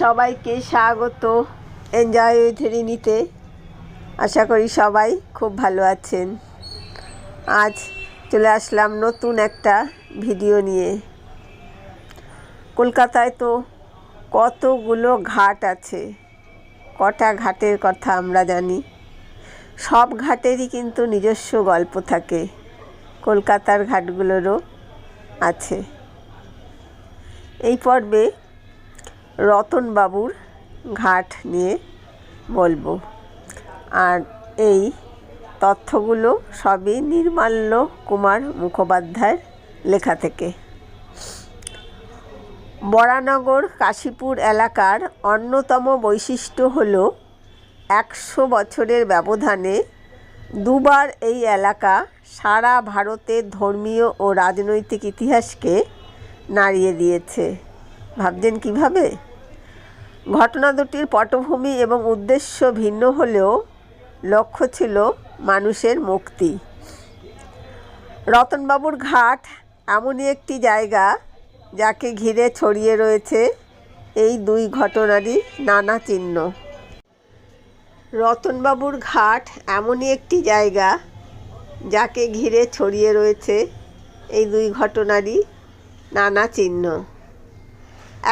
সবাইকে স্বাগত enjoy with রিনিতে। আশা করি সবাই খুব ভালো আছেন। আজ চলে আসলাম নতুন একটা ভিডিও নিয়ে। কলকাতায় তো কতগুলো ঘাট আছে, কটা ঘাটের কথা আমরা জানি। সব ঘাটেরই কিন্তু নিজস্ব গল্প থাকে, কলকাতার ঘাটগুলোরও আছে। এই পর্বে রতনবাবুর ঘাট নিয়ে বলবো, আর এই তথ্যগুলো সবই নির্মাল্য কুমার মুখোপাধ্যায়ের লেখা থেকে। বরানগর কাশীপুর এলাকার অন্যতম বৈশিষ্ট্য হল 100 বছরের ব্যবধানে দুবার এই এলাকা সারা ভারতের ধর্মীয় ও রাজনৈতিক ইতিহাসকে নাড়িয়ে দিয়েছে। ভাবছেন কিভাবে? ঘটনা দুটির পটভূমি এবং উদ্দেশ্য ভিন্ন হলেও লক্ষ্য ছিল মানুষের মুক্তি। রতনবাবুর ঘাট এমনই একটি জায়গা যাকে ঘিরে ছড়িয়ে রয়েছে এই দুই ঘটনারই নানা চিহ্ন। রতনবাবুর ঘাট এমনই একটি জায়গা যাকে ঘিরে ছড়িয়ে রয়েছে এই দুই ঘটনারই নানা চিহ্ন।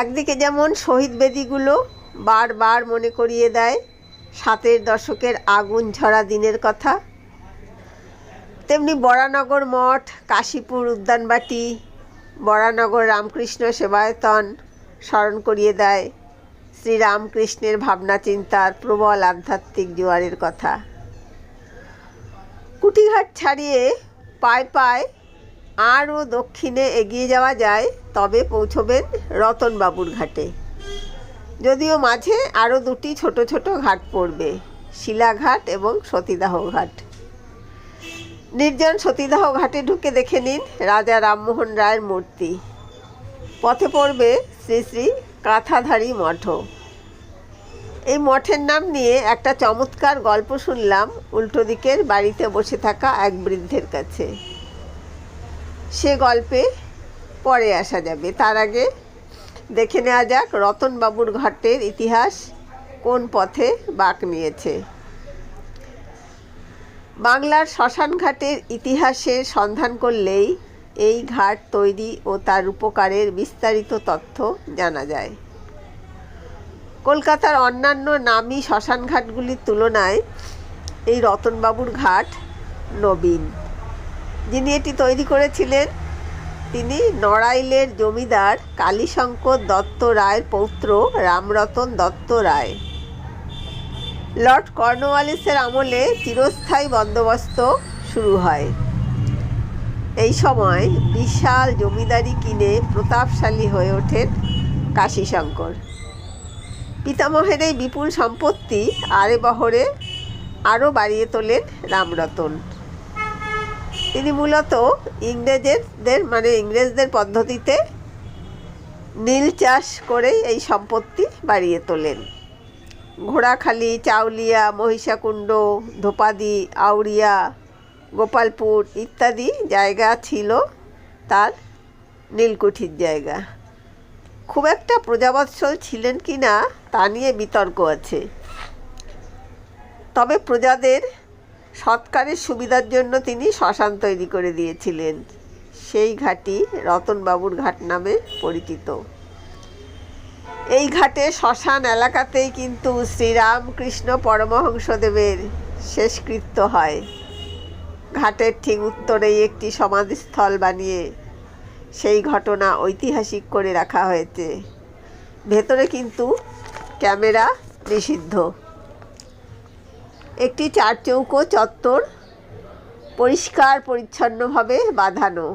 একদিকে যেমন শহীদ বেদিগুলো বারবার মনে করিয়ে দেয় 7-এর দশকের আগুন ঝরা দিনের কথা, তেমনি বরানগর মঠ, কাশীপুর উদ্যানবাটি, বরানগর রামকৃষ্ণ সেবায়তন স্মরণ করিয়ে দেয় শ্রীরামকৃষ্ণের ভাবনা চিন্তার প্রবল আধ্যাত্মিক জোয়ারের কথা। কুটিঘাট ছাড়িয়ে পায়ে পায়ে আরও দক্ষিণে এগিয়ে যাওয়া যায়, তবে পৌঁছবেন রতনবাবুর ঘাটে। যদিও মাঝে আরও দুটি ছোট ছোট ঘাট পড়বে, শিলাঘাট এবং সতীদাহ ঘাট। নির্জন সতীদাহ ঘাটে ঢুকে দেখে নিন রাজা রামমোহন রায়ের মূর্তি। পথে পড়বে শ্রী শ্রী কাঁথাধারী মঠও। এই মঠের নাম নিয়ে একটা চমৎকার গল্প শুনলাম উল্টো দিকের বাড়িতে বসে থাকা এক বৃদ্ধের কাছে। সে গল্পে পরে আসা যাবে, তার আগে দেখে নেওয়া যাক রতনবাবুর ঘাটের ইতিহাস কোন পথে বাঁক নিয়েছে। বাংলার শ্মশান ঘাটের ইতিহাসের সন্ধান করলেই এই ঘাট তৈরি ও তার উপকারের বিস্তারিত তথ্য জানা যায়। কলকাতার অন্যান্য নামী শ্মশান ঘাটগুলির তুলনায় এই রতনবাবুর ঘাট নবীন। যিনি এটি তৈরি করেছিলেন তিনি নড়াইলের জমিদার কালীশঙ্কর দত্ত রায়ের পৌত্র রামরতন দত্ত রায়। লর্ড কর্নওয়ালিসের আমলে চিরস্থায়ী বন্দোবস্ত শুরু হয়। এই সময় বিশাল জমিদারি কিনে প্রতাপশালী হয়ে ওঠেন কাশীশঙ্কর। পিতামহের এই বিপুল সম্পত্তি আরে বহরে আরও বাড়িয়ে তোলেন রামরতন। তিনি মূলত ইংরেজদের পদ্ধতিতে নীল চাষ করে এই সম্পত্তি বাড়িয়ে তোলেন। ঘোড়াখালি, চাউলিয়া, মহিষাকুণ্ড, ধোপাদি, আউড়িয়া, গোপালপুর ইত্যাদি জায়গা ছিল তার নীলকুঠির জায়গা। খুব একটা প্রজাবৎসল ছিলেন কি না তা নিয়ে বিতর্ক আছে, তবে প্রজাদের সৎকারের সুবিধার জন্য তিনি শ্মশান তৈরি করে দিয়েছিলেন। সেই ঘাটই রতনবাবুর ঘাট নামে পরিচিত। এই ঘাটে শ্মশান এলাকাতেই কিন্তু শ্রীরামকৃষ্ণ পরমহংসদেবের শেষকৃত্য হয়। ঘাটের ঠিক উত্তরেই একটি সমাধিস্থল বানিয়ে সেই ঘটনা ঐতিহাসিক করে রাখা হয়েছে। ভেতরে কিন্তু ক্যামেরা নিষিদ্ধ। একটি 4 চৌকো চত্বর পরিষ্কার পরিচ্ছন্নভাবে বাঁধানো।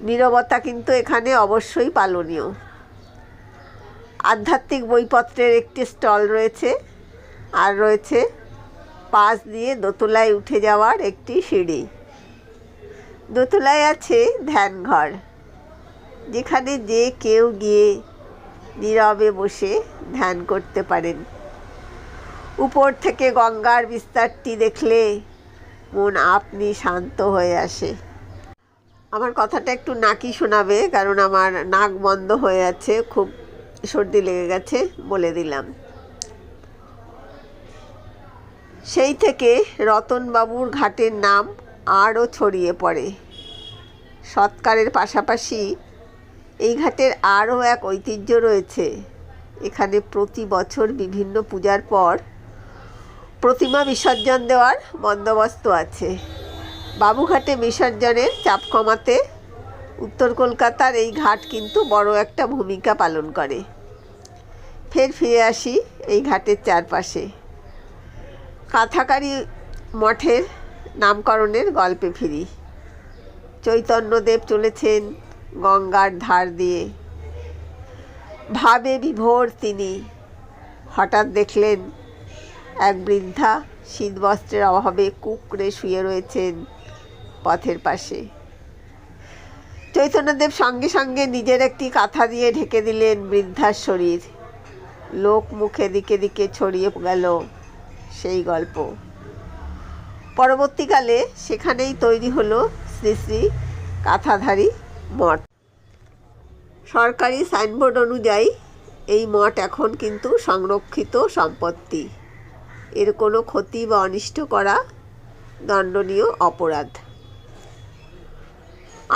নীরবতা কিন্তু এখানে অবশ্যই পালনীয়। আধ্যাত্মিক বইপত্রের একটি স্টল রয়েছে, আর রয়েছে পাশ দিয়ে দোতলায় উঠে যাওয়ার একটি সিঁড়ি। দোতলায় আছে ধ্যানঘর, যেখানে যে কেউ গিয়ে নীরবে বসে ধ্যান করতে পারেন। উপর থেকে গঙ্গার বিস্তারটি দেখলে মন আপনি শান্ত হয়ে আসে। আমার কথাটা একটু নাকি শোনাবে, কারণ আমার নাক বন্ধ হয়ে আছে, খুব সর্দি লেগে গেছে বলে দিলাম। সেই থেকে রতনবাবুর ঘাটের নাম আরও ছড়িয়ে পড়ে। সৎকারের পাশাপাশি এই ঘাটের আরও এক ঐতিহ্য রয়েছে। এখানে প্রতি বছর বিভিন্ন পূজার পর প্রতিমা বিসর্জন দেওয়ার বন্দোবস্ত আছে। বাবুঘাটে বিসর্জনের চাপ কমাতে উত্তর কলকাতার এই ঘাট কিন্তু বড় একটা ভূমিকা পালন করে। ফিরে আসি এই ঘাটের চারপাশে। কাথাকারি মঠের নামকরণের গল্পে ফিরি। চৈতন্যদেব চলেছেন গঙ্গার ধার দিয়ে, ভাবে বিভোর তিনি। হঠাৎ দেখলেন এক বৃদ্ধা শীতবস্ত্রের অভাবে কুঁকড়ে শুয়ে রয়েছেন পথের পাশে। চৈতন্যদেব সঙ্গে সঙ্গে নিজের একটি কাঁথা দিয়ে ঢেকে দিলেন বৃদ্ধার শরীর। লোক মুখে দিকে দিকে ছড়িয়ে গেল সেই গল্প। পরবর্তীকালে সেখানেই তৈরি হলো শ্রী শ্রী কাঁথাধারী মঠ। সরকারি সাইনবোর্ড অনুযায়ী এই মঠ এখন কিন্তু সংরক্ষিত সম্পত্তি। এর কোনো ক্ষতি বা অনিষ্ট করা দণ্ডনীয় অপরাধ।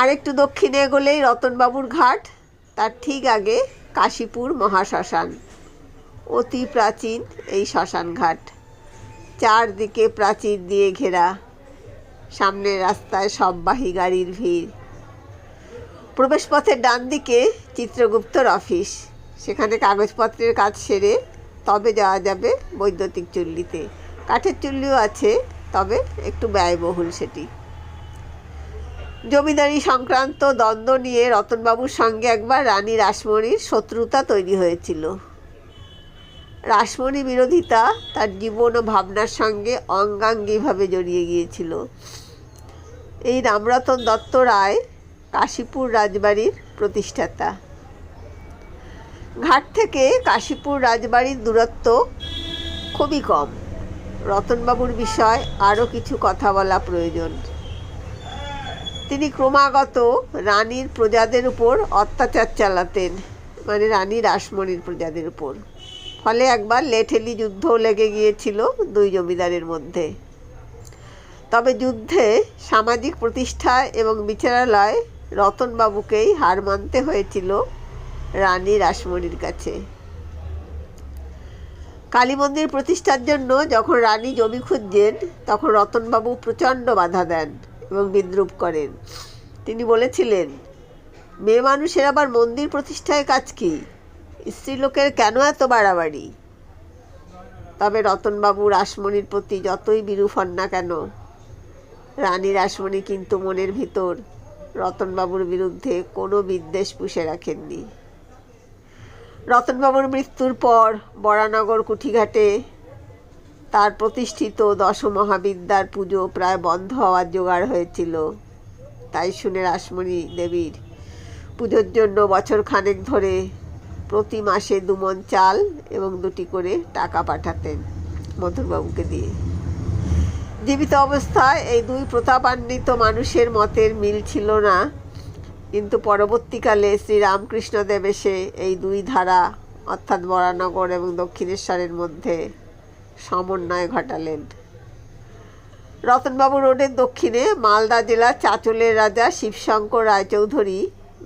আরেকটু দক্ষিণে এগোলেই রতনবাবুর ঘাট, তার ঠিক আগে কাশীপুর মহাশ্মশান। অতি প্রাচীন এই শ্মশান ঘাট, চারদিকে প্রাচীর দিয়ে ঘেরা। সামনের রাস্তায় সববাহী গাড়ির ভিড়। প্রবেশপথের ডান দিকে চিত্রগুপ্তর অফিস। সেখানে কাগজপত্রের কাজ সেরে তবে যাওয়া যাবে বৈদ্যুতিক চুল্লিতে। কাঠের চুল্লিও আছে, তবে একটু ব্যয়বহুল সেটি। জমিদারি সংক্রান্ত দ্বন্দ্ব নিয়ে রতনবাবুর সঙ্গে একবার রানী রাসমণির শত্রুতা তৈরি হয়েছিল। রাসমণি বিরোধিতা তার জীবন ও ভাবনার সঙ্গে অঙ্গাঙ্গিভাবে জড়িয়ে গিয়েছিল। এই রামরতন দত্ত রায় কাশীপুর রাজবাড়ির প্রতিষ্ঠাতা। ঘাট থেকে কাশীপুর রাজবাড়ির দূরত্ব খুবই কম। রতনবাবুর বিষয় আরও কিছু কথা বলা প্রয়োজন। তিনি ক্রমাগত রানীর প্রজাদের উপর অত্যাচার চালাতেন, মানে রানী রাসমণির প্রজাদের উপর। ফলে একবার লেঠেলি যুদ্ধও লেগে গিয়েছিল দুই জমিদারের মধ্যে। তবে যুদ্ধে সামাজিক প্রতিষ্ঠা এবং বিচারালয় রতনবাবুকেই হার মানতে হয়েছিল রানী রাসমণির কাছে। কালী মন্দির প্রতিষ্ঠার জন্য যখন রানী জমি খুঁজছেন, তখন রতনবাবু প্রচণ্ড বাধা দেন এবং বিদ্রূপ করেন। তিনি বলেছিলেন, মেয়ে মানুষের আবার মন্দির প্রতিষ্ঠায় কাজ কি? স্ত্রীলোকের কেন এত বাড়াবাড়ি? তবে রতনবাবু রাসমণির প্রতি যতই বিরূপ হন না কেন, রানী রাসমণি কিন্তু মনের ভিতর রতনবাবুর বিরুদ্ধে কোনো বিদ্বেষ পুষে রাখেননি। রতনবাবুর মৃত্যুর পর বরানগর কুঠিঘাটে তার প্রতিষ্ঠিত দশমহাবিদ্যার পুজো প্রায় বন্ধ হওয়ার জোগাড় হয়েছিল। তাই শুনে রাসমণি দেবীর পুজোর জন্য বছর খানেক ধরে প্রতি মাসে 2 মণ চাল এবং 2টি করে টাকা পাঠাতেন মধুরবাবুকে দিয়ে। জীবিত অবস্থায় এই দুই প্রতাপান্বিত মানুষের মতের মিল ছিল না, কিন্তু পরবর্তীকালে শ্রীরামকৃষ্ণদেব এসে এই দুই ধারা অর্থাৎ বরানগর এবং দক্ষিণেশ্বরের মধ্যে সমন্বয় ঘটালেন। রতনবাবু রোডের দক্ষিণে মালদা জেলার চাঁচলের রাজা শিবশঙ্কর রায়চৌধুরী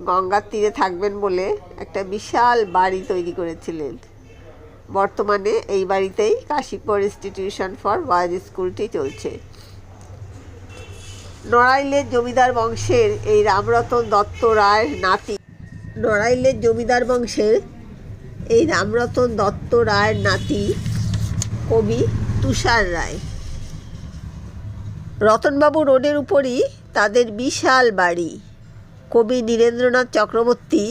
গঙ্গার তীরে থাকবেন বলে একটা বিশাল বাড়ি তৈরি করেছিলেন। বর্তমানে এই বাড়িতেই কাশীপুর ইনস্টিটিউশন ফর বয়েজ স্কুলটি চলছে। নড়াইলের জমিদার বংশের এই রামরতন দত্ত রায়ের নাতি কবি তুষার রায়। রতনবাবু রোডের উপরই তাদের বিশাল বাড়ি। কবি নীরেন্দ্রনাথ চক্রবর্তী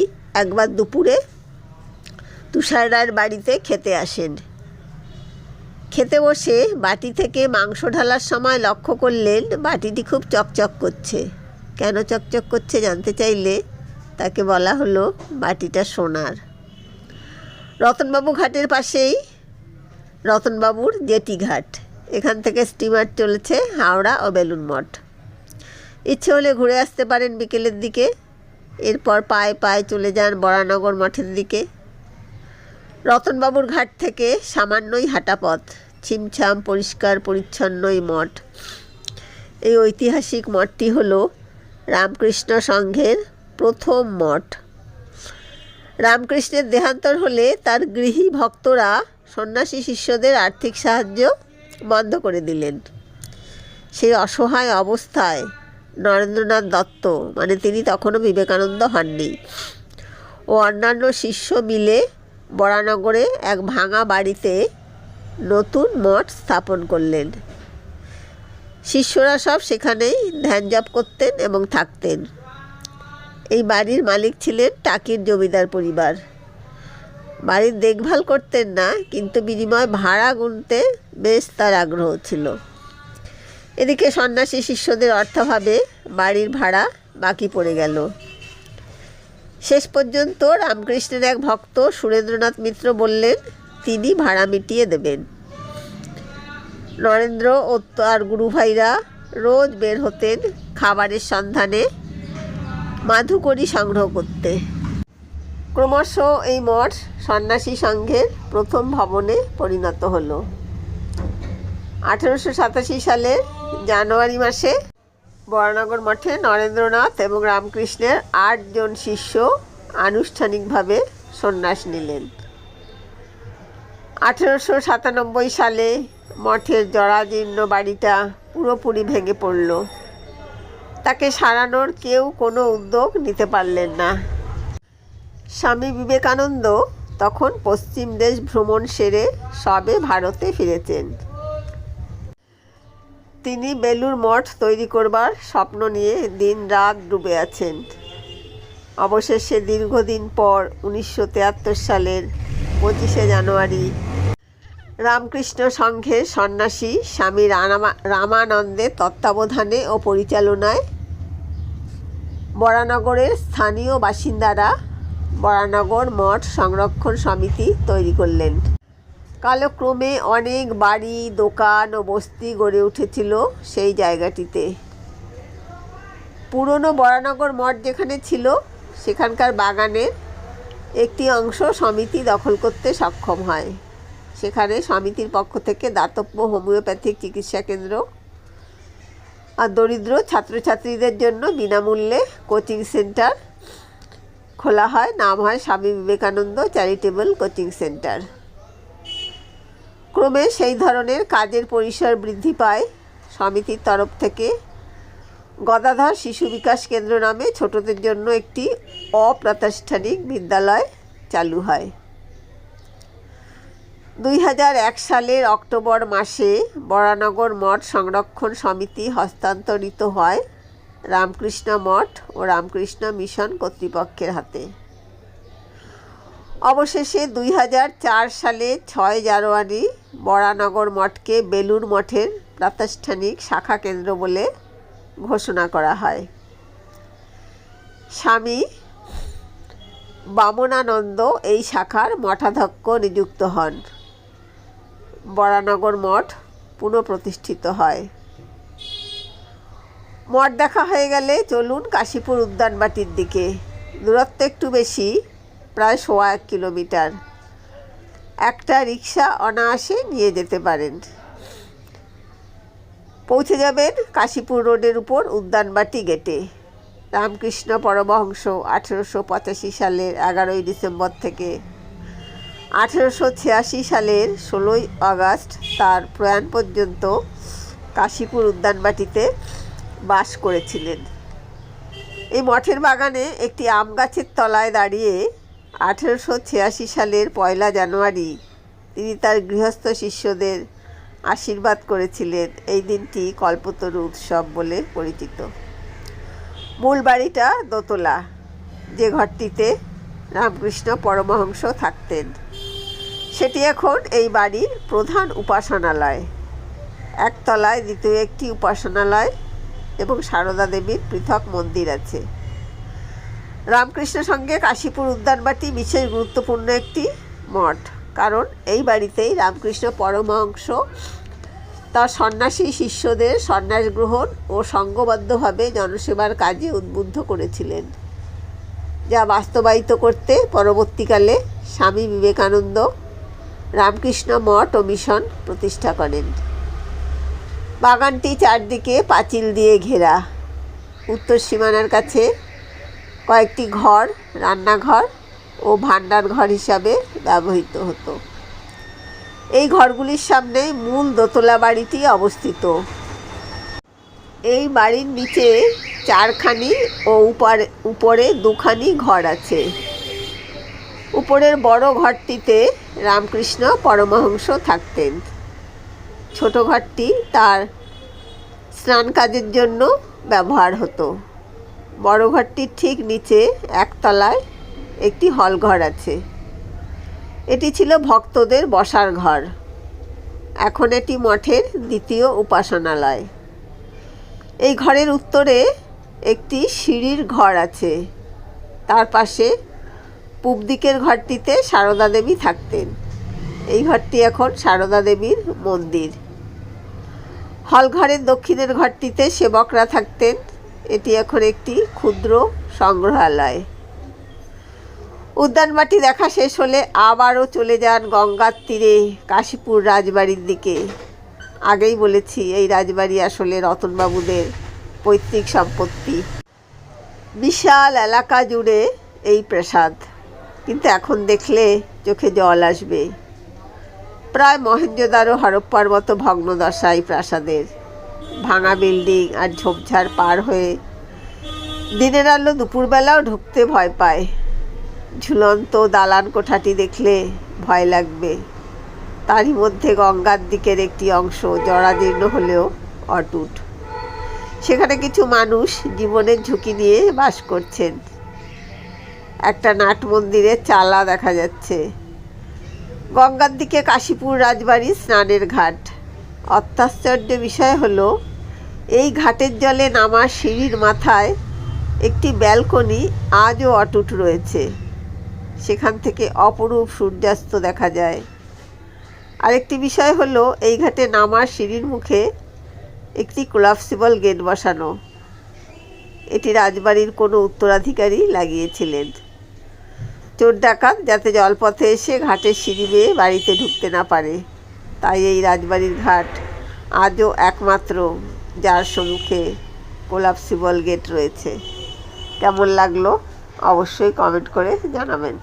একবার দুপুরে তুষার রায়ের বাড়িতে খেতে আসেন। খেতে বসে বাটি থেকে মাংস ঢালার সময় লক্ষ্য করলেন বাটিটি খুব চকচক করছে। কেন চকচক করছে জানতে চাইলে তাকে বলা হলো বাটিটা সোনার। রতনবাবু ঘাটের পাশেই রতনবাবুর জেটি ঘাট। এখান থেকে স্টিমার চলেছে হাওড়া ও বেলুন মঠ। ইচ্ছে হলে ঘুরে আসতে পারেন বিকেলের দিকে। এরপর পায়ে পায়ে চলে যান বরানগর মঠের দিকে। রতনবাবুর ঘাট থেকে সামান্যই হাঁটা পথ, ছিমছাম পরিষ্কার পরিচ্ছন্ন এই মঠ। এই ঐতিহাসিক মঠটি হল রামকৃষ্ণ সংঘের প্রথম মঠ। রামকৃষ্ণের দেহান্তর হলে তার গৃহী ভক্তরা সন্ন্যাসী শিষ্যদের আর্থিক সাহায্য বন্ধ করে দিলেন। সেই অসহায় অবস্থায় নরেন্দ্রনাথ দত্ত, মানে তিনি তখনও বিবেকানন্দ হননি, ও অন্যান্য শিষ্য মিলে বরানগরে এক ভাঙা বাড়িতে নতুন মঠ স্থাপন করলেন। শিষ্যরা সব সেখানেই ধ্যান জপ করতেন এবং থাকতেন। এই বাড়ির মালিক ছিলেন টাকির জমিদার পরিবার। বাড়ির দেখভাল করতেন না, কিন্তু বিনিময় ভাড়া গুনতে বেশ তার আগ্রহ ছিল। এদিকে সন্ন্যাসী শিষ্যদের অর্থাভাবে বাড়ির ভাড়া বাকি পড়ে গেল। শেষ পর্যন্ত রামকৃষ্ণের এক ভক্ত সুরেন্দ্রনাথ মিত্র বললেন তিনি ভাড়া মিটিয়ে দেবেন। নরেন্দ্র ও তার গুরুভাইরা রোজ বের হতেন খাবারের সন্ধানে মাধুকরী সংগ্রহ করতে। ক্রমশ এই মঠ সন্ন্যাসী সংঘের প্রথম ভবনে পরিণত হল। 1887 সালের জানুয়ারি মাসে বরানগর মঠে নরেন্দ্রনাথ এবং রামকৃষ্ণের 8 জন শিষ্য আনুষ্ঠানিকভাবে সন্ন্যাস নিলেন। 1897 সালে মঠের জরাজীর্ণ বাড়িটা পুরোপুরি ভেঙে পড়ল। তাকে সারানোর কেউ কোনো উদ্যোগ নিতে পারলেন না। স্বামী বিবেকানন্দ তখন পশ্চিম দেশ ভ্রমণ সেরে সবে ভারতে ফিরেছেন। তিনি বেলুড় মঠ তৈরি করবার স্বপ্ন নিয়ে দিন রাত ডুবে আছেন। অবশেষে দীর্ঘদিন পর 1973 সালের 25শে জানুয়ারি রামকৃষ্ণ সংঘের সন্ন্যাসী স্বামী রামানন্দের তত্ত্বাবধানে ও পরিচালনায় বরানগরের স্থানীয় বাসিন্দারা বরানগর মঠ সংরক্ষণ সমিতি তৈরি করলেন। কালক্রমে অনেক বাড়ি, দোকান ও বস্তি গড়ে উঠেছিল সেই জায়গাটিতে। পুরনো বরানগর মঠ যেখানে ছিল সেখানকার বাগানের একটি অংশ সমিতি দখল করতে সক্ষম হয়। সেখানে সমিতির পক্ষ থেকে দাতব্য হোমিওপ্যাথিক চিকিৎসা কেন্দ্র আর দরিদ্র ছাত্রছাত্রীদের জন্য বিনামূল্যে কোচিং সেন্টার খোলা হয়। নাম হয় Swami Vivekananda charitable coaching centre. ক্রমে সেই ধরনের কাজের পরিসর বৃদ্ধি পায়। সমিতির তরফ থেকে গদাধর শিশু বিকাশ কেন্দ্র নামে ছোটদের জন্য একটি অপ্রাতিষ্ঠানিক বিদ্যালয় চালু হয়। 2001 সালের অক্টোবর মাসে বরানগর মঠ সংরক্ষণ সমিতি হস্তান্তরিত হয় রামকৃষ্ণ মঠ ও রামকৃষ্ণ মিশন কর্তৃপক্ষের হাতে। অবশেষে 2004 সালে 6 জানুয়ারি বরানগর মঠকে বেলুড় মঠের প্রাতিষ্ঠানিক শাখা কেন্দ্র বলে ঘোষণা করা হয়। স্বামী বামনানন্দ এই শাখার মঠাধ্যক্ষ নিযুক্ত হন। বরানগর মঠ পুনঃপ্রতিষ্ঠিত হয়। মঠ দেখা হয়ে গেলে চলুন কাশীপুর উদ্যানবাটির দিকে। দূরত্ব একটু বেশি, প্রায় 1.25 কিলোমিটার। একটা রিক্সা অনায়াসে নিয়ে যেতে পারেন। পৌঁছে যাবেন কাশীপুর রোডের উপর উদ্যানবাটি গেটে। রামকৃষ্ণ পরমহংস 1885 সালের 11ই ডিসেম্বর থেকে 1886 সালের 16ই আগস্ট তার প্রয়াণ পর্যন্ত কাশীপুর উদ্যানবাটিতে বাস করেছিলেন। এই মঠের বাগানে একটি আম গাছের তলায় দাঁড়িয়ে 1886 সালের 1 জানুয়ারি তিনি তার গৃহস্থ শিষ্যদের আশীর্বাদ করেছিলেন। এই দিনটি কল্পতরু উৎসব বলে পরিচিত। মূল বাড়িটা দোতলা, যে ঘরটিতে রামকৃষ্ণ পরমহংস থাকতেন সেটি এখন এই বাড়ির প্রধান উপাসনালয়। একতলায় দ্বিতীয় একটি উপাসনালয় এবং সারদা দেবীর পৃথক মন্দির আছে। রামকৃষ্ণ সঙ্গে কাশীপুর উদ্যানবাটি বিশেষ গুরুত্বপূর্ণ একটি মঠ, কারণ এই বাড়িতেই রামকৃষ্ণ পরমহংস তার সন্ন্যাসী শিষ্যদের সন্ন্যাস গ্রহণ ও সঙ্ঘবদ্ধভাবে জনসেবার কাজে উদ্বুদ্ধ করেছিলেন, যা বাস্তবায়িত করতে পরবর্তীকালে স্বামী বিবেকানন্দ রামকৃষ্ণ মঠ ও মিশন প্রতিষ্ঠা করেন। বাগানটি চারদিকে পাঁচিল দিয়ে ঘেরা। উত্তর সীমানার কাছে কয়েকটি ঘর রান্নাঘর ও ভাণ্ডার ঘর হিসাবে ব্যবহৃত হতো। এই ঘরগুলির সামনে মূল দোতলা বাড়িটি অবস্থিত। এই বাড়ির নিচে চারখানি ও উপরে দুখানি ঘর আছে। উপরের বড় ঘরটিতে রামকৃষ্ণ পরমহংস থাকতেন। ছোট ঘরটি তার স্নান কাজের জন্য ব্যবহার হতো। বড় ঘরটির ঠিক নিচে একতলায় একটি হলঘর আছে। এটি ছিল ভক্তদের বসার ঘর। এখন এটি মঠের দ্বিতীয় উপাসনালয়। এই ঘরের উত্তরে একটি সিঁড়ির ঘর আছে। তার পাশে পূব দিকের ঘরটিতে সারদা দেবী থাকতেন। এই ঘরটি এখন সারদা দেবীর মন্দির। হলঘরের দক্ষিণের ঘরটিতে সেবকরা থাকতেন। এটি এখন একটি ক্ষুদ্র সংগ্রহালয়। উদ্যানবাটি দেখা শেষ হলে আবারও চলে যান গঙ্গার তীরে কাশীপুর রাজবাড়ির দিকে। আগেই বলেছি এই রাজবাড়ি আসলে রতনবাবুদের পৈতৃক সম্পত্তি। বিশাল এলাকা জুড়ে এই প্রাসাদ, কিন্তু এখন দেখলে চোখে জল আসবে। প্রায় মহেঞ্জোদারো হরপ্পার মতো ভগ্নদশা এই প্রাসাদের। ভাঙা বিল্ডিং আর ঝোপঝাড় পার হয়ে দিনের আলো দুপুরবেলাও ঢুকতে ভয় পায়। ঝুলন্ত দালান কোঠাটি দেখলে ভয় লাগবে। তারই মধ্যে গঙ্গার দিকের একটি অংশ জরাজীর্ণ হলেও অটুট। সেখানে কিছু মানুষ জীবনের ঝুঁকি নিয়ে বাস করছেন। একটা নাট মন্দিরের চালা দেখা যাচ্ছে। গঙ্গার দিকে কাশীপুর রাজবাড়ির স্নানের ঘাট। অত্যাশ্চর্য বিষয় হলো এই ঘাটের জলে নামার সিঁড়ির মাথায় একটি ব্যালকনি আজও অটুট রয়েছে। সেখান থেকে অপরূপ সূর্যাস্ত দেখা যায়। আরেকটি বিষয় হলো এই ঘাটে নামার সিঁড়ির মুখে একটি কোলাপসিবল গেট বসানো। এটি রাজবাড়ির কোনো উত্তরাধিকারী লাগিয়েছিলেন। চোর ডাকাত যাতে জলপথে এসে ঘাটের সিঁড়ি বেয়ে বাড়িতে ঢুকতে না পারে। তাই এই রাজবাড়ির ঘাট আজও একমাত্র যার সম্মুখে কোলাপসিবল গেট রয়েছে। কেমন লাগলো অবশ্যই কমেন্ট করে জানাবেন।